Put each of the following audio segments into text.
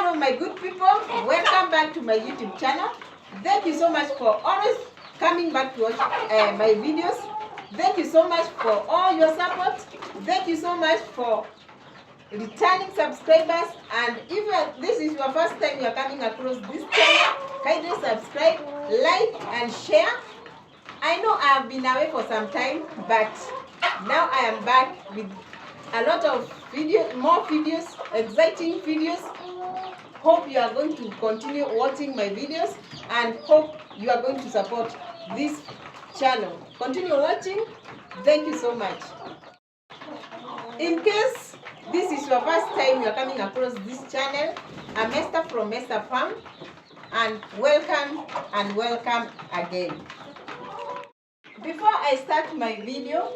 Hello my good people, welcome back to my YouTube channel. Thank you so much for always coming back to watch my videos. Thank you so much for all your support. Thank you so much for returning subscribers, and if this is your first time you are coming across this channel, kindly subscribe, like and share. I know I have been away for some time, but now I am back with a lot of videos, more videos, exciting videos. Hope you are going to continue watching my videos and hope you are going to support this channel. Continue watching. Thank you so much. In case this is your first time you are coming across this channel, I'm Esther from Esther Farm, and welcome again. Before I start my video,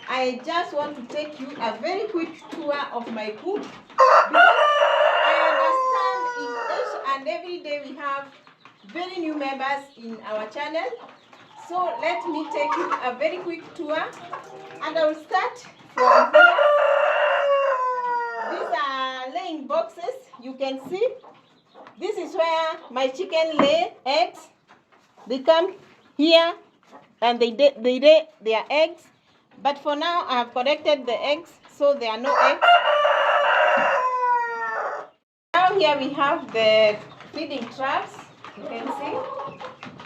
I just want to take you a very quick tour of my coop, because I understand each and every day we have very new members in our channel. So let me take you a very quick tour, and I will start from here. These are laying boxes. You can see this is where my chicken lay eggs. They come here and they lay their eggs. But for now, I have collected the eggs, so there are no eggs. Now here we have the feeding troughs. You can see.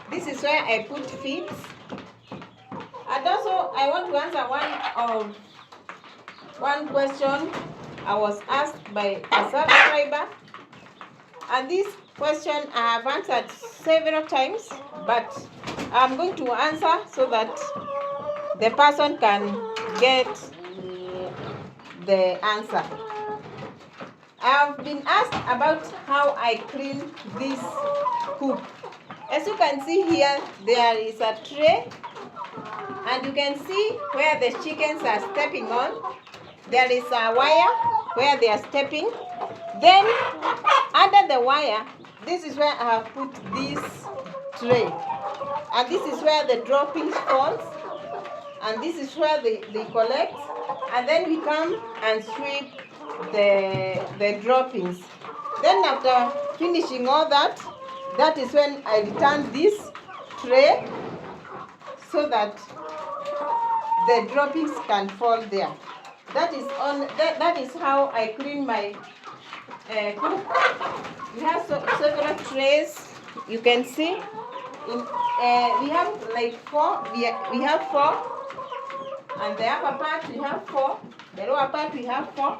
This is where I put feeds. And also, I want to answer one question I was asked by a subscriber. And this question I have answered several times, but I'm going to answer so that the person can get the answer. I've been asked about how I clean this coop. As you can see here, there is a tray, and you can see where the chickens are stepping on. There is a wire where they are stepping. Then under the wire, this is where I have put this tray, and this is where the droppings falls. And this is where they collect, and then we come and sweep the droppings. Then after finishing all that, that is when I return this tray so that the droppings can fall there. That is how I clean my coop. We have several trays. You can see. We have like four. We have four. And the upper part we have 4, the lower part we have 4.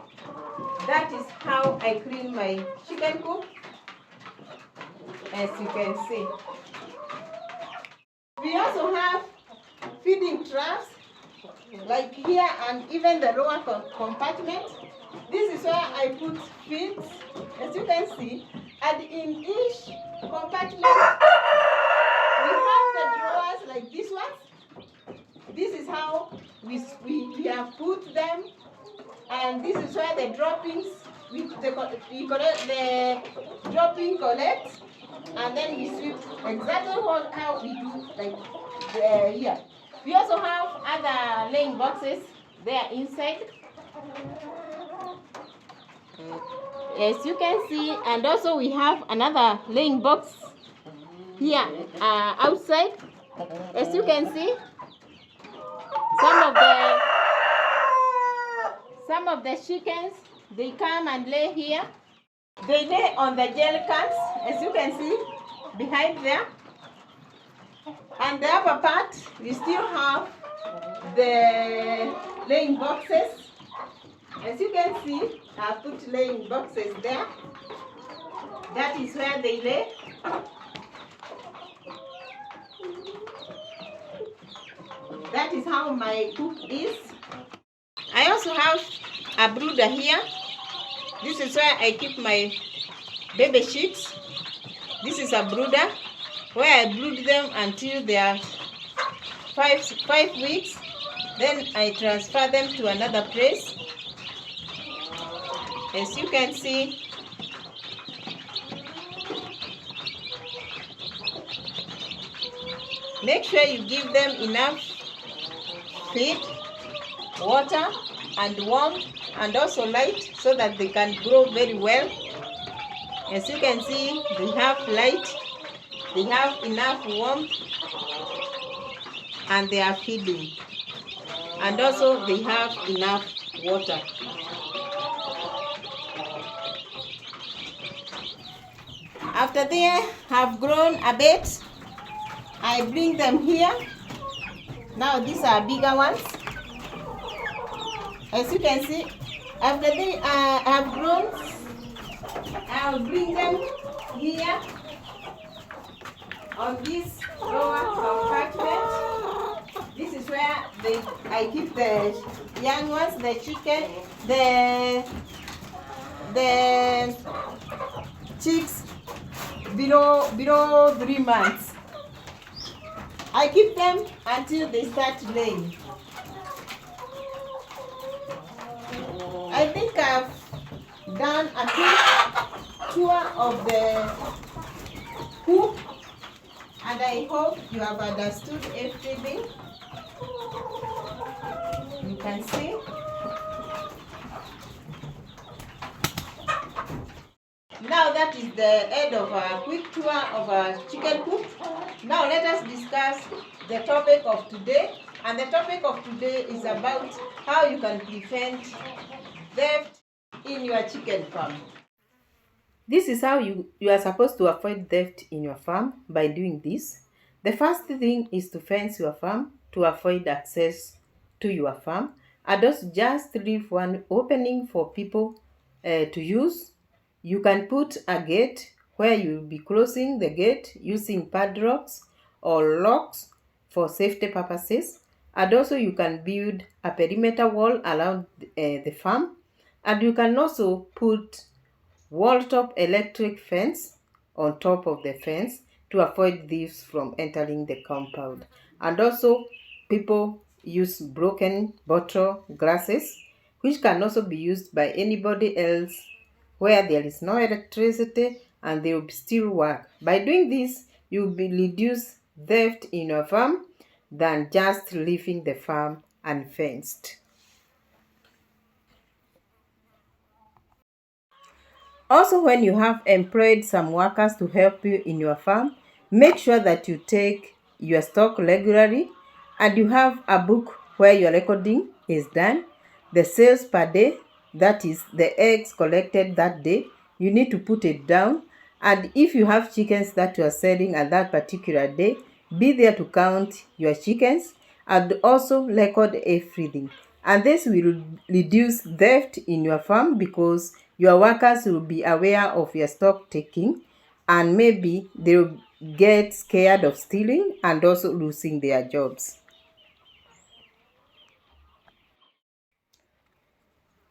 That is how I clean my chicken coop, as you can see. We also have feeding troughs, like here and even the lower compartment. This is where I put feeds, as you can see. And in each compartment, we have the drawers like this one. This is how we have put them, and this is where the droppings we collect the dropping collect, and then we sweep exactly how we do like here. We also have other laying boxes there inside, as you can see, and also we have another laying box here outside, as you can see. Some of the chickens, they come and lay here. They lay on the gel cans, as you can see behind there. And the upper part, we still have the laying boxes. As you can see, I put laying boxes there. That is where they lay. That is how my coop is. I also have a brooder here. This is where I keep my baby chicks. This is a brooder where I brood them until they are 5 weeks. Then I transfer them to another place. As you can see, make sure you give them enough feed, water, and warmth, and also light, so that they can grow very well. As you can see, they have light, they have enough warmth, and they are feeding. And also they have enough water. After they have grown a bit, I bring them here. Now these are bigger ones. As you can see, after they have grown, I'll bring them here on this lower compartment. This is where I keep the young ones, the chicken, the chicks below 3 months. I keep them until they start laying. I think I've done a quick tour of the coop, and I hope you have understood everything. You can see. Now that is the end of our quick tour of our chicken coop. Now let us discuss the topic of today. And the topic of today is about how you can prevent theft in your chicken farm. This is how you are supposed to avoid theft in your farm by doing this. The first thing is to fence your farm to avoid access to your farm. And also just leave one opening for people to use. You can put a gate where you'll be closing the gate using padlocks or locks for safety purposes. And also you can build a perimeter wall around the farm. And you can also put wall-top electric fence on top of the fence to avoid thieves from entering the compound. And also people use broken bottle glasses, which can also be used by anybody else where there is no electricity, and they will still work. By doing this, you will reduce theft in your farm than just leaving the farm unfenced. Also, when you have employed some workers to help you in your farm, make sure that you take your stock regularly and you have a book where your recording is done. The sales per day, that is the eggs collected that day, you need to put it down. And if you have chickens that you are selling at that particular day, be there to count your chickens and also record everything. And this will reduce theft in your farm because your workers will be aware of your stock taking, and maybe they'll get scared of stealing and also losing their jobs.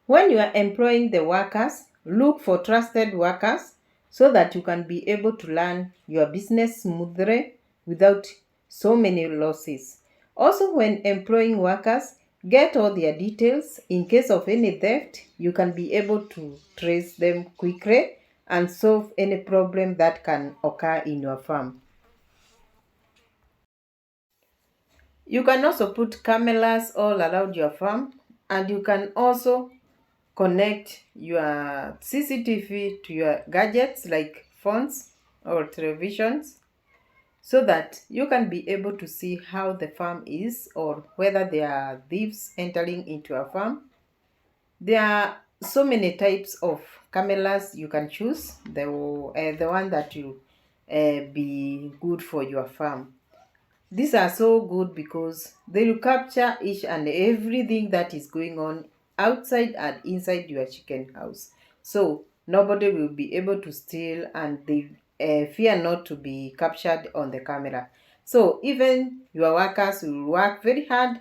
When you are employing the workers, look for trusted workers so that you can be able to run your business smoothly without so many losses. Also, when employing workers, get all their details. In case of any theft, you can be able to trace them quickly and solve any problem that can occur in your farm. You can also put cameras all around your farm, and you can also connect your CCTV to your gadgets like phones or televisions so that you can be able to see how the farm is or whether there are thieves entering into a farm. There are so many types of cameras you can choose, the one that will be good for your farm. These are so good because they will capture each and everything that is going on outside and inside your chicken house. So nobody will be able to steal, and they fear not to be captured on the camera. So even your workers will work very hard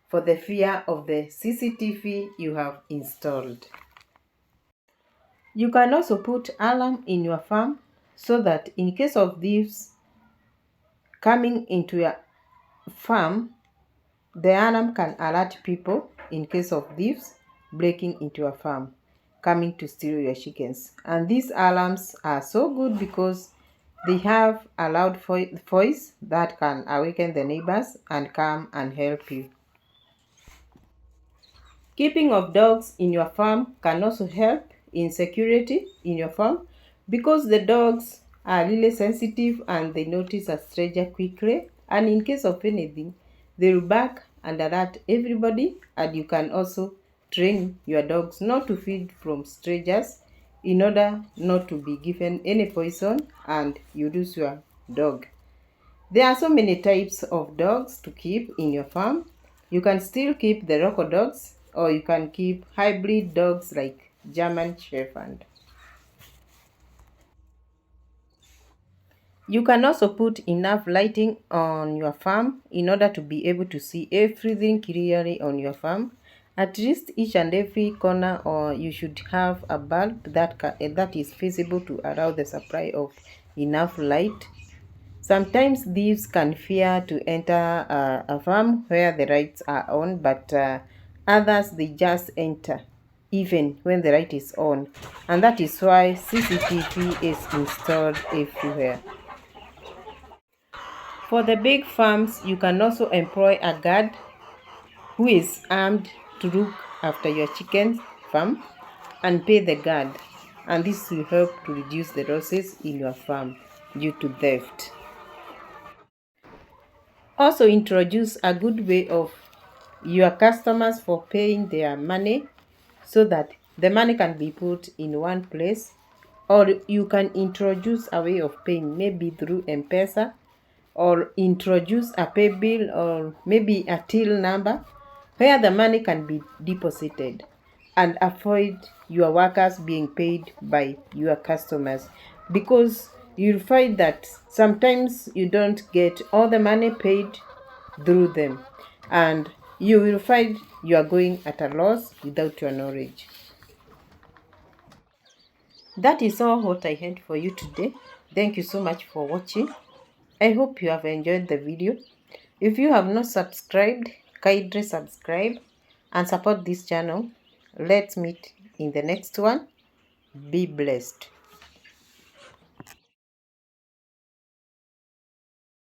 for the fear of the CCTV you have installed. You can also put alarm in your farm so that in case of thieves coming into your farm, the alarm can alert people in case of thieves breaking into your farm, coming to steal your chickens. And these alarms are so good because they have a loud voice that can awaken the neighbors and come and help you. Keeping of dogs in your farm can also help in security in your farm. because the dogs are really sensitive and they notice a stranger quickly, and in case of anything they will bark and alert everybody. And you can also train your dogs not to feed from strangers in order not to be given any poison and you lose your dog. There are so many types of dogs to keep in your farm. You can still keep the local dogs, or you can keep hybrid dogs like German Shepherd. You can also put enough lighting on your farm in order to be able to see everything clearly on your farm. At least each and every corner, or you should have a bulb that is visible to allow the supply of enough light. Sometimes thieves can fear to enter a farm where the lights are on, but others they just enter even when the light is on, and that is why CCTV is installed everywhere. For the big farms, you can also employ a guard who is armed to look after your chicken farm and pay the guard, and this will help to reduce the losses in your farm due to theft. Also introduce a good way of your customers for paying their money so that the money can be put in one place, or you can introduce a way of paying maybe through M-Pesa, or introduce a pay bill, or maybe a till number where the money can be deposited, and avoid your workers being paid by your customers, because you'll find that sometimes you don't get all the money paid through them, and you will find you are going at a loss without your knowledge. That is all what I had for you today. Thank you so much for watching. I hope you have enjoyed the video. If you have not subscribed, kindly subscribe and support this channel. Let's meet in the next one. Be blessed.